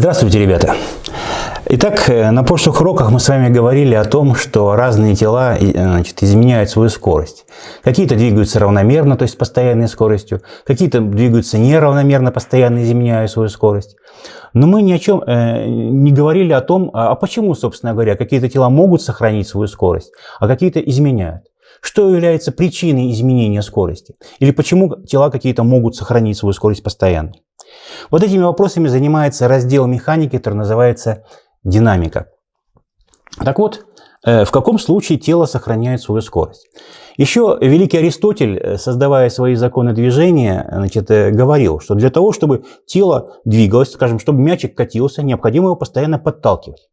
Здравствуйте, ребята! Итак, на прошлых уроках мы с вами говорили о том, что разные тела изменяют свою скорость. Какие-то двигаются равномерно, то есть с постоянной скоростью, какие-то двигаются неравномерно, постоянно изменяя свою скорость. Но мы ни о чем не говорили о том, а почему, собственно говоря, какие-то тела могут сохранить свою скорость, а какие-то изменяют. Что является причиной изменения скорости? Или почему тела какие-то могут сохранить свою скорость постоянно? Вот этими вопросами занимается раздел механики, который называется динамика. Так вот, в каком случае тело сохраняет свою скорость? Еще великий Аристотель, создавая свои законы движения, говорил, что для того, чтобы тело двигалось, скажем, чтобы мячик катился, необходимо его постоянно подталкивать.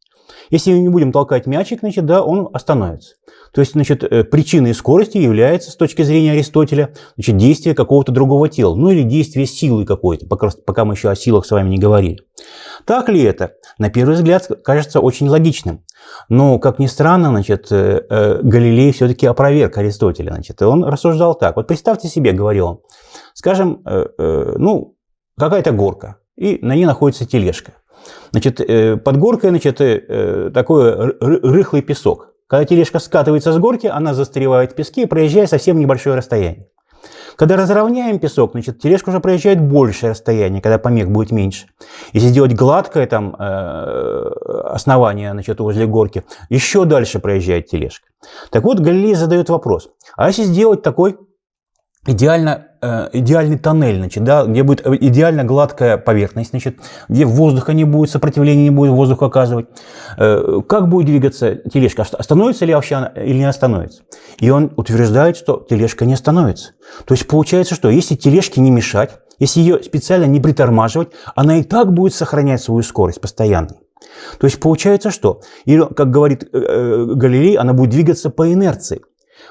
Если мы не будем толкать мячик, он остановится. То есть, причиной скорости является, с точки зрения Аристотеля, действие какого-то другого тела, ну или действие силы какой-то, пока мы еще о силах с вами не говорили. Так ли это? На первый взгляд кажется очень логичным. Но, как ни странно, Галилей все-таки опроверг Аристотеля. Он рассуждал так. Вот представьте себе, говорил он, скажем, какая-то горка, и на ней находится тележка. Под горкой такой рыхлый песок. Когда тележка скатывается с горки, она застревает в песке, проезжая совсем небольшое расстояние. Когда разровняем песок, тележка уже проезжает большее расстояние, когда помех будет меньше. Если сделать гладкое основание возле горки, еще дальше проезжает тележка. Так вот, Галилей задает вопрос. А если сделать такой идеальный тоннель, где будет идеально гладкая поверхность, где воздуха не будет, сопротивления не будет воздух оказывать. Как будет двигаться тележка? Остановится ли вообще она или не остановится? И он утверждает, что тележка не остановится. То есть получается, что если тележке не мешать, если ее специально не притормаживать, она и так будет сохранять свою скорость постоянно. То есть получается, что, или, как говорит Галилей, она будет двигаться по инерции.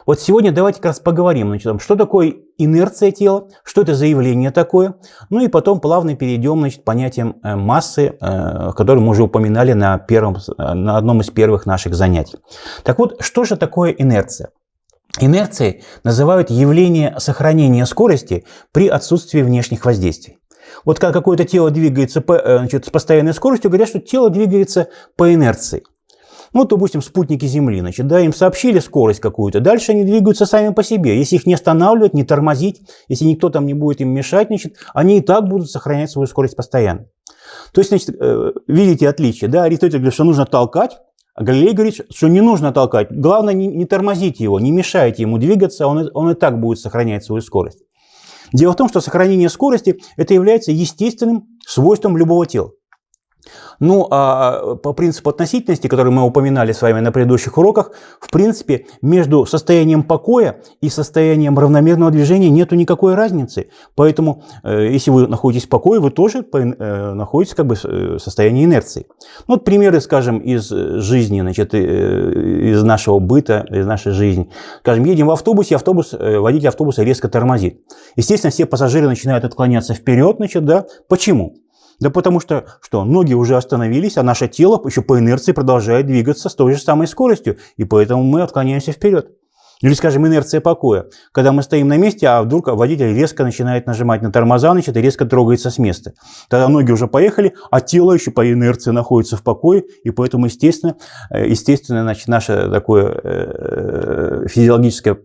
Вот сегодня давайте как раз поговорим, что такое инерция тела, что это за явление такое, ну и потом плавно перейдем к понятиям массы, которые мы уже упоминали на одном из первых наших занятий. Так вот, что же такое инерция? Инерцией называют явление сохранения скорости при отсутствии внешних воздействий. Вот когда какое-то тело двигается с постоянной скоростью, говорят, что тело двигается по инерции. Ну, допустим, спутники Земли, им сообщили скорость какую-то, дальше они двигаются сами по себе. Если их не останавливать, не тормозить, если никто там не будет им мешать, они и так будут сохранять свою скорость постоянно. То есть, видите отличие, да? Аристотель говорит, что нужно толкать, а Галилей говорит, что не нужно толкать. Главное, не тормозите его, не мешайте ему двигаться, он и так будет сохранять свою скорость. Дело в том, что сохранение скорости – это является естественным свойством любого тела. Ну, а по принципу относительности, который мы упоминали с вами на предыдущих уроках, в принципе, между состоянием покоя и состоянием равномерного движения нету никакой разницы. Поэтому, если вы находитесь в покое, вы тоже находитесь в состоянии инерции. Ну, вот примеры, скажем, из жизни, из нашего быта, из нашей жизни. Скажем, едем в автобусе, водитель автобуса резко тормозит. Естественно, все пассажиры начинают отклоняться вперед, Почему? Да потому что ноги уже остановились, а наше тело еще по инерции продолжает двигаться с той же самой скоростью, и поэтому мы отклоняемся вперед. Или, скажем, инерция покоя. Когда мы стоим на месте, а вдруг водитель резко начинает нажимать на тормоза, и резко трогается с места. Тогда ноги уже поехали, а тело еще по инерции находится в покое, и поэтому, естественно, наше такое физиологическое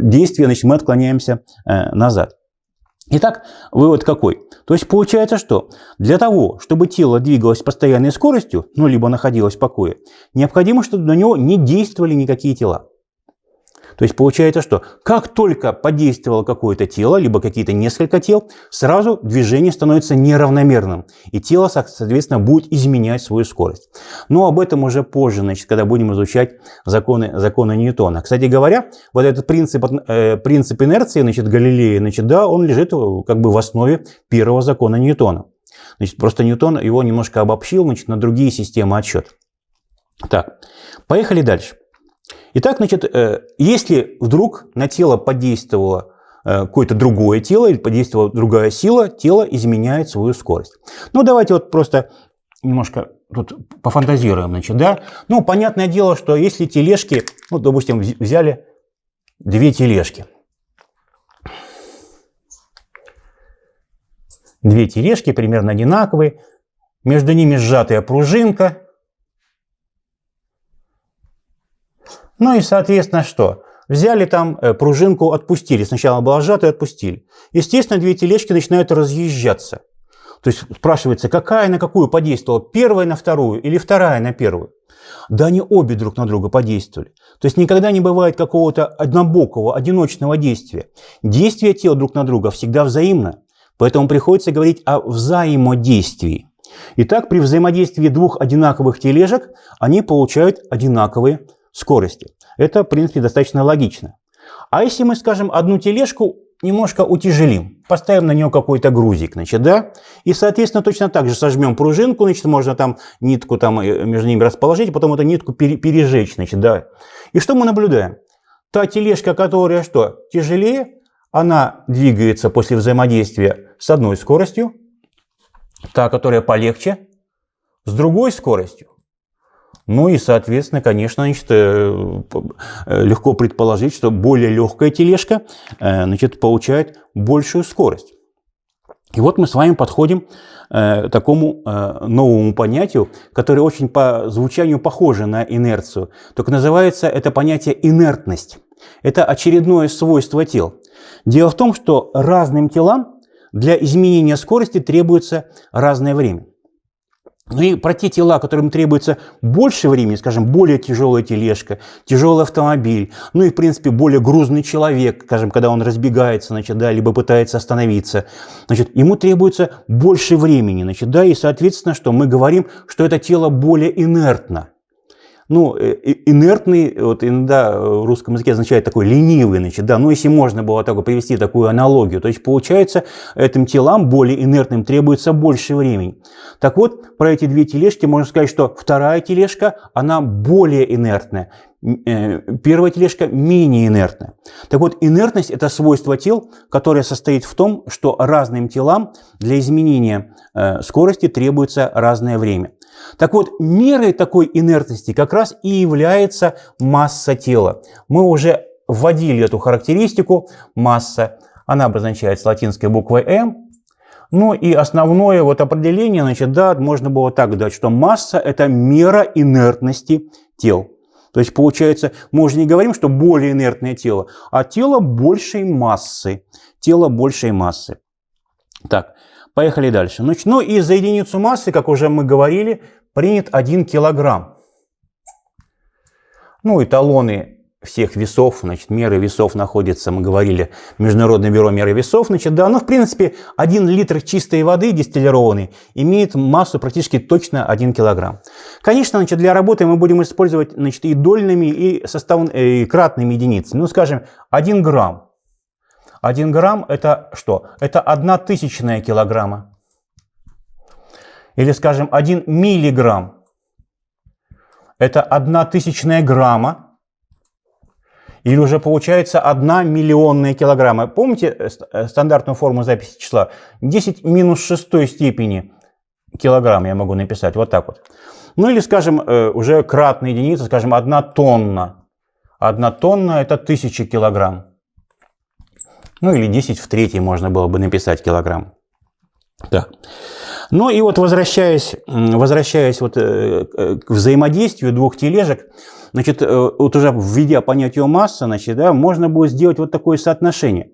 действие, мы отклоняемся назад. Итак, вывод какой? То есть получается, что для того, чтобы тело двигалось с постоянной скоростью, либо находилось в покое, необходимо, чтобы на него не действовали никакие тела. То есть получается, что как только подействовало какое-то тело, либо какие-то несколько тел, сразу движение становится неравномерным, и тело, соответственно, будет изменять свою скорость. Но об этом уже позже, когда будем изучать законы Ньютона. Кстати говоря, вот этот принцип инерции, Галилея, он лежит в основе первого закона Ньютона. Просто Ньютон его немножко обобщил, на другие системы отсчета. Так, поехали дальше. Итак, если вдруг на тело подействовало какое-то другое тело или подействовала другая сила, тело изменяет свою скорость. Ну, давайте просто немножко тут пофантазируем, Ну, понятное дело, что если тележки, допустим, взяли две тележки. Две тележки примерно одинаковые, между ними сжатая пружинка. Ну и, соответственно, что? Взяли там пружинку, отпустили. Сначала была сжатая, отпустили. Естественно, две тележки начинают разъезжаться. То есть спрашивается, какая на какую подействовала? Первая на вторую или вторая на первую? Да они обе друг на друга подействовали. То есть никогда не бывает какого-то однобокого, одиночного действия. Действие тел друг на друга всегда взаимно. Поэтому приходится говорить о взаимодействии. Итак, при взаимодействии двух одинаковых тележек они получают одинаковые скорости. Это, в принципе, достаточно логично. А если мы, скажем, одну тележку немножко утяжелим, поставим на нее какой-то грузик, значит, да, и, соответственно, точно так же сожмем пружинку, значит, можно там нитку там между ними расположить, а потом эту нитку пережечь, значит, да. И что мы наблюдаем? Та тележка, которая что, тяжелее, она двигается после взаимодействия с одной скоростью, та, которая полегче, с другой скоростью. Ну и, соответственно, конечно, значит, легко предположить, что более легкая тележка, значит, получает большую скорость. И вот мы с вами подходим к такому новому понятию, которое очень по звучанию похоже на инерцию. Только называется это понятие инертность. Это очередное свойство тел. Дело в том, что разным телам для изменения скорости требуется разное время. Ну и про те тела, которым требуется больше времени, скажем, более тяжелая тележка, тяжелый автомобиль, ну и, в принципе, более грузный человек, скажем, когда он разбегается, значит, да, либо пытается остановиться, значит, ему требуется больше времени, значит, да, и, соответственно, что мы говорим, что это тело более инертно. Ну, инертный, вот иногда в русском языке означает такой ленивый, значит, да, ну, если можно было так привести такую аналогию, то есть, получается, этим телам более инертным требуется больше времени. Так вот, про эти две тележки можно сказать, что вторая тележка, она более инертная, первая тележка менее инертная. Так вот, инертность – это свойство тел, которое состоит в том, что разным телам для изменения скорости требуется разное время. Так вот, мерой такой инертности как раз и является масса тела. Мы уже вводили эту характеристику масса. Она обозначается латинской буквой М. Ну и основное вот определение, значит, да, можно было так дать, что масса – это мера инертности тел. То есть, получается, мы уже не говорим, что более инертное тело, а тело большей массы. Тело большей массы. Так. Поехали дальше. Ну и за единицу массы, как уже мы говорили, принят 1 килограмм. Ну, эталоны всех весов, значит, меры весов находятся, мы говорили, Международное бюро меры весов, значит, да, но в принципе 1 литр чистой воды дистиллированной имеет массу практически точно 1 килограмм. Конечно, значит, для работы мы будем использовать, значит, и дольными, и кратными единицами. Ну, скажем, 1 грамм. 1 грамм – это что? Это 1/1000 килограмма. Или, скажем, 1 миллиграмм – это 1/1000 грамма. Или уже получается 1 миллионная килограмма. Помните стандартную форму записи числа? 10 минус 6 степени килограмм я могу написать. Вот так вот. Ну или, скажем, уже кратная единица, скажем, 1 тонна. 1 тонна – это 1000 килограмм. Ну или 10 в третьей можно было бы написать килограмм. Да. Ну и вот возвращаясь вот к взаимодействию двух тележек, значит, вот уже введя понятие масса, значит, да, можно будет сделать вот такое соотношение.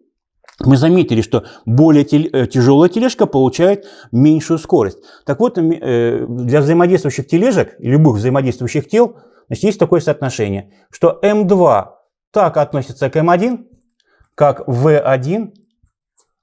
Мы заметили, что более тяжелая тележка получает меньшую скорость. Так вот, для взаимодействующих тележек, любых взаимодействующих тел, значит, есть такое соотношение, что М2 так относится к М1, как V1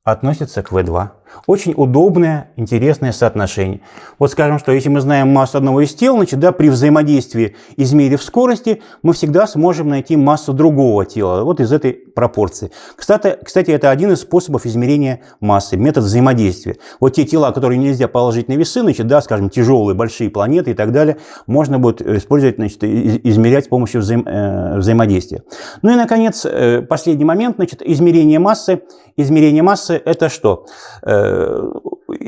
относится к V2. Очень удобное, интересное соотношение. Вот скажем, что если мы знаем массу одного из тел, значит, да, при взаимодействии, измерив скорости, мы всегда сможем найти массу другого тела. Вот из этой пропорции. Кстати, это один из способов измерения массы, метод взаимодействия. Вот те тела, которые нельзя положить на весы, значит, да, скажем, тяжелые, большие планеты и так далее, можно будет использовать, значит, измерять с помощью взаимодействия. Ну и, наконец, последний момент, значит, измерение массы. Измерение массы – это что?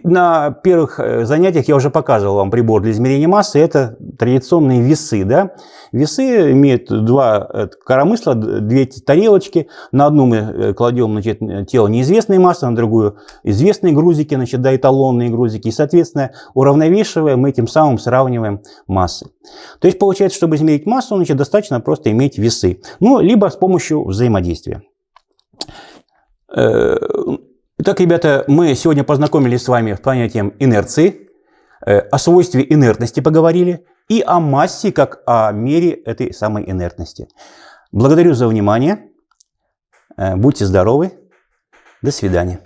На первых занятиях я уже показывал вам прибор для измерения массы. Это традиционные весы. Да? Весы имеют два коромысла, две тарелочки. На одну мы кладем, значит, тело неизвестной массы, на другую известные грузики, значит, да, эталонные грузики. И, соответственно, уравновешивая, мы тем самым сравниваем массы. То есть получается, чтобы измерить массу, значит, достаточно просто иметь весы. Ну, либо с помощью взаимодействия. Итак, ребята, мы сегодня познакомились с вами с понятием инерции, о свойстве инертности поговорили и о массе как о мере этой самой инертности. Благодарю за внимание. Будьте здоровы. До свидания.